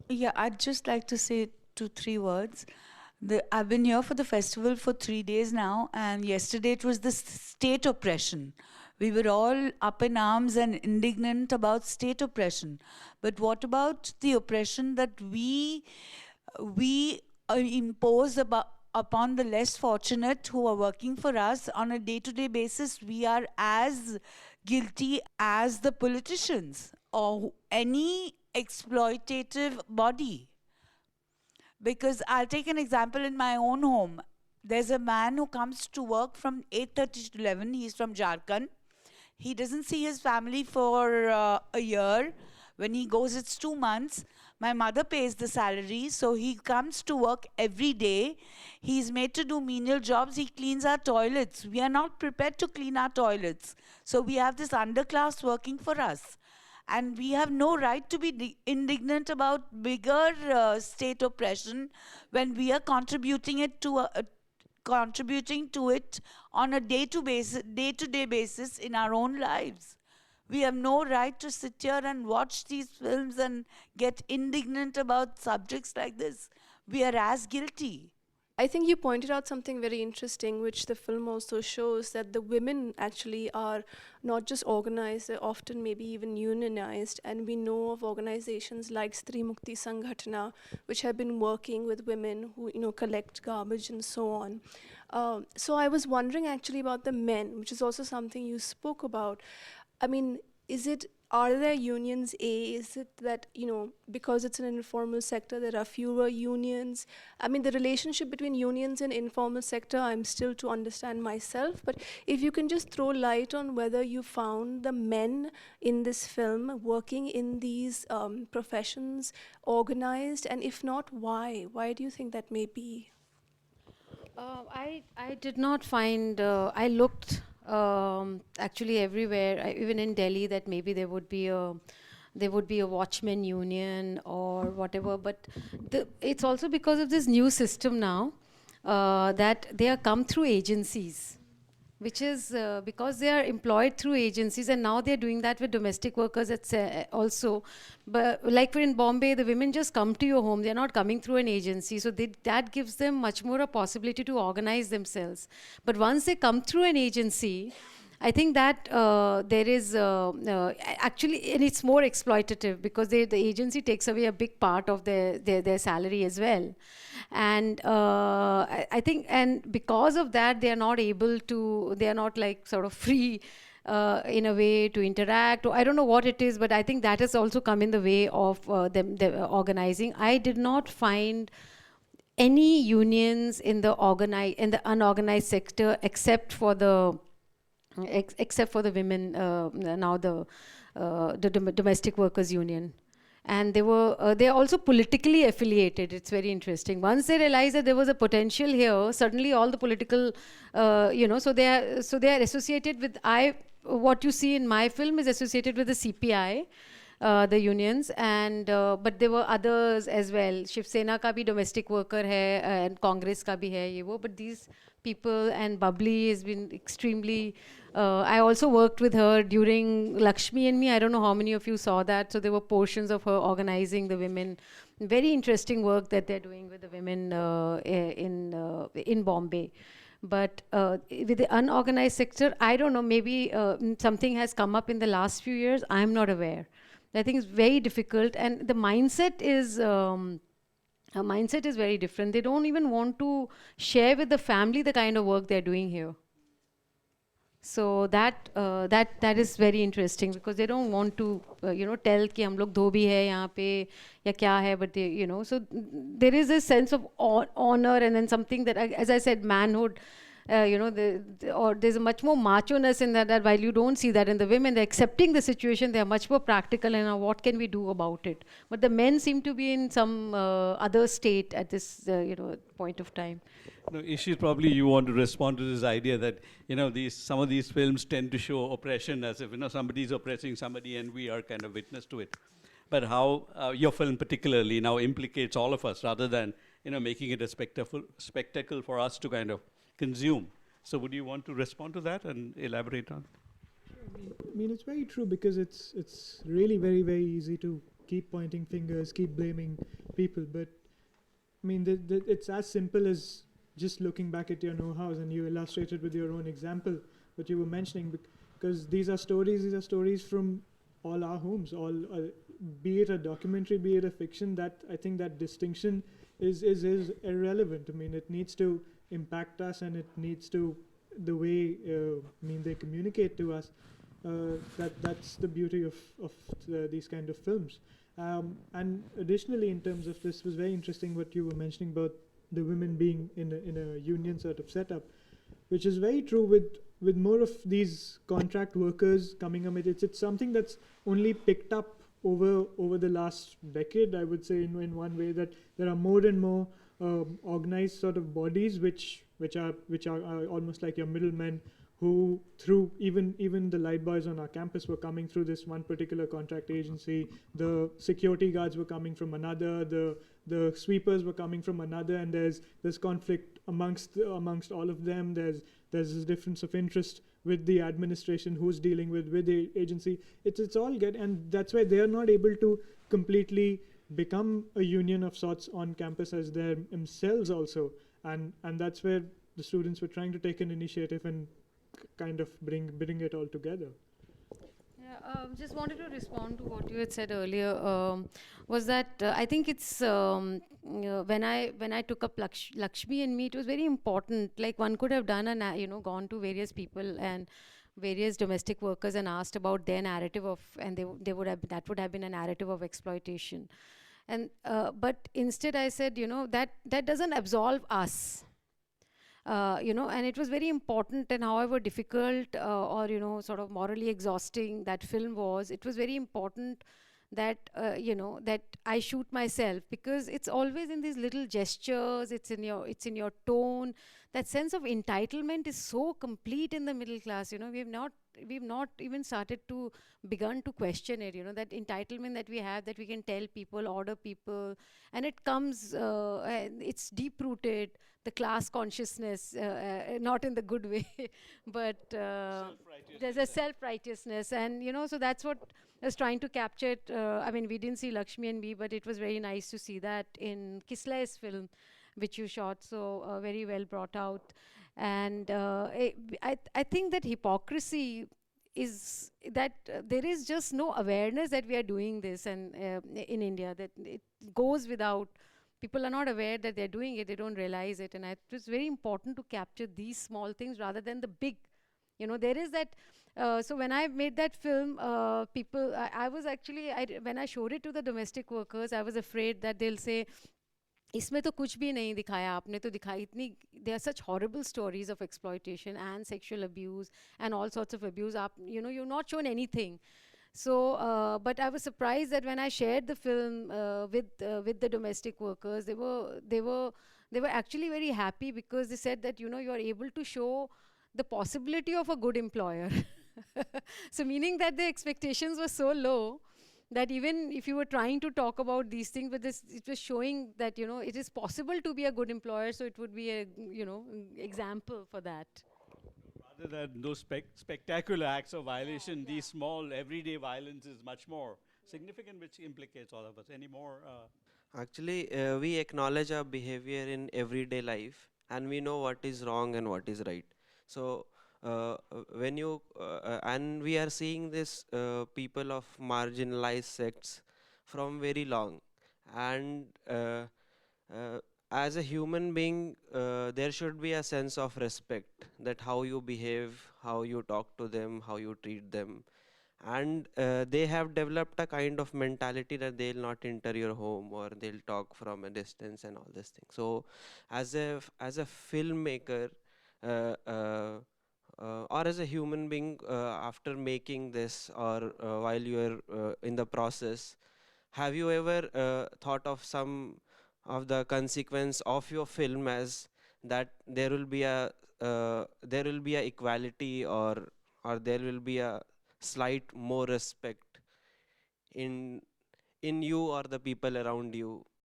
Yeah, I'd just like to say 2, 3 words. I've been here for the festival for 3 days now, and yesterday it was the state oppression. We were all up in arms and indignant about state oppression. But what about the oppression that we impose upon the less fortunate who are working for us on a day-to-day basis? We are as guilty as the politicians or any exploitative body. Because I'll take an example in my own home. There's a man who comes to work from 8:30 to 11. He's from Jharkhand. He doesn't see his family for a year. When he goes, it's 2 months. My mother pays the salary, so he comes to work every day. He's made to do menial jobs. He cleans our toilets. We are not prepared to clean our toilets. So we have this underclass working for us. And we have no right to be indignant about bigger state oppression when we are contributing to it on a day-to-day basis in our own lives. We have no right to sit here and watch these films and get indignant about subjects like this. We are as guilty. I think you pointed out something very interesting, which the film also shows, that the women actually are not just organized, they're often maybe even unionized. And we know of organizations like Stri Mukti Sanghatana, which have been working with women who, collect garbage and so on. So I was wondering actually about the men, which is also something you spoke about. I mean, are there unions? Is it that, because it's an informal sector, there are fewer unions? I mean, the relationship between unions and informal sector, I'm still to understand myself. But if you can just throw light on whether you found the men in this film working in these professions organized, and if not, why? Why do you think that may be? I did not find, I looked actually everywhere, even in Delhi, that maybe there would be a watchman union or whatever. But it's also because of this new system now that they are come through agencies, which is because they are employed through agencies, and now they're doing that with domestic workers also. But like in Bombay, the women just come to your home. They're not coming through an agency. So that gives them much more a possibility to organize themselves. But once they come through an agency, I think that there is actually, and it's more exploitative because the agency takes away a big part of their salary as well. And I think, and because of that, they are not able to, they are not like sort of free in a way to interact, or I don't know what it is, but I think that has also come in the way of them organizing. I did not find any unions in the unorganized sector except for the women, now the domestic workers union. And they're also politically affiliated. It's very interesting. Once they realized that there was a potential here, suddenly all the political, so they are associated with, what you see in my film is associated with the CPI, the unions, and but there were others as well. Shiv Sena ka bhi domestic worker hai, and Congress ka bhi hai, ye wo. But these people, and Bubbly has been extremely, I also worked with her during Lakshmi and Me. I don't know how many of you saw that. So there were portions of her organizing the women. Very interesting work that they're doing with the women in Bombay. But with the unorganized sector, I don't know, maybe something has come up in the last few years. I'm not aware. I think it's very difficult, and the mindset is very different. They don't even want to share with the family the kind of work they're doing here. So that is very interesting, because they don't want to tell कि हम लोग धोबी है यहाँ पे या क्या है, but they, so there is a sense of honor, and then something that, as I said, manhood. Or there's a much more macho-ness in that while you don't see that in the women, they're accepting the situation, they're much more practical, and what can we do about it? But the men seem to be in some other state at this point of time. No, Ishi, probably you want to respond to this idea that some of these films tend to show oppression as if somebody is oppressing somebody and we are kind of witness to it. But how your film particularly now implicates all of us, rather than making it a spectacle for us to kind of consume. So would you want to respond to that and elaborate on? Sure. I mean, it's very true, because it's really very, very easy to keep pointing fingers, keep blaming people. But I mean, it's as simple as just looking back at your know-hows, and you illustrated with your own example what you were mentioning, because these are stories from all our homes, be it a documentary, be it a fiction. That I think that distinction is irrelevant. I mean, it needs to impact us, and it needs to, the way they communicate to us. That's the beauty of these kind of films. And additionally, in terms of this, was very interesting what you were mentioning about the women being in a union sort of setup, which is very true with more of these contract workers coming up. It's something that's only picked up over the last decade, I would say, in one way, that there are more and more organized sort of bodies which are almost like your middlemen, who through even the light boys on our campus were coming through this one particular contract agency. The security guards were coming from another. The sweepers were coming from another, and there's conflict amongst all of them. There's this difference of interest with the administration who's dealing with the agency. It's all good, and that's why they are not able to completely become a union of sorts on campus as themselves also, and that's where the students were trying to take an initiative and kind of bring it all together. Yeah, just wanted to respond to what you had said earlier. Was that I think it's when I took up Lakshmi and Me, it was very important. Like, one could have done gone to various people and various domestic workers and asked about their narrative of, and they would have, that would have been a narrative of exploitation. And but instead I said, that doesn't absolve us. And it was very important, and however difficult or sort of morally exhausting that film was, it was very important that that I shoot myself, because it's always in these little gestures, it's in your tone. That sense of entitlement is so complete in the middle class. We've not even begun to question it. That entitlement that we have, that we can tell people, order people, and it comes, it's deep rooted. The class consciousness, not in the good way, but there's a self-righteousness, and so that's what I was trying to capture it. We didn't see Lakshmi and Me, but it was very nice to see that in Kislay's film, which you shot, so very well brought out. And I think that hypocrisy is that there is just no awareness that we are doing this, and in India, that it goes without. People are not aware that they're doing it, they don't realize it, and it was very important to capture these small things rather than the big. There is that, so when I made that film, people, I was actually, when I showed it to the domestic workers, I was afraid that they'll say, इसमें तो कुछ भी नहीं दिखाया आपने, तो दिखाई इतनी, there are such horrible stories of exploitation and sexual abuse and all sorts of abuse. You've not shown anything. So, but I was surprised that when I shared the film with the domestic workers, they were actually very happy, because they said that you are able to show the possibility of a good employer. So, meaning that the expectations were so low that even if you were trying to talk about these things, but it was showing that it is possible to be a good employer. So it would be a example for that. Rather than those spectacular acts of violation, these small everyday violence is much more significant, which implicates all of us. Any more? Actually, we acknowledge our behavior in everyday life, and we know what is wrong and what is right. So when you and we are seeing this people of marginalized sects from very long, and as a human being, there should be a sense of respect, that how you behave, how you talk to them, how you treat them. And they have developed a kind of mentality that they'll not enter your home, or they'll talk from a distance and all these things. So as a filmmaker, or as a human being, after making this, or while you are in the process, have you ever thought of some of the consequence of your film, as that there will be a equality, or there will be a slight more respect in you or the people around you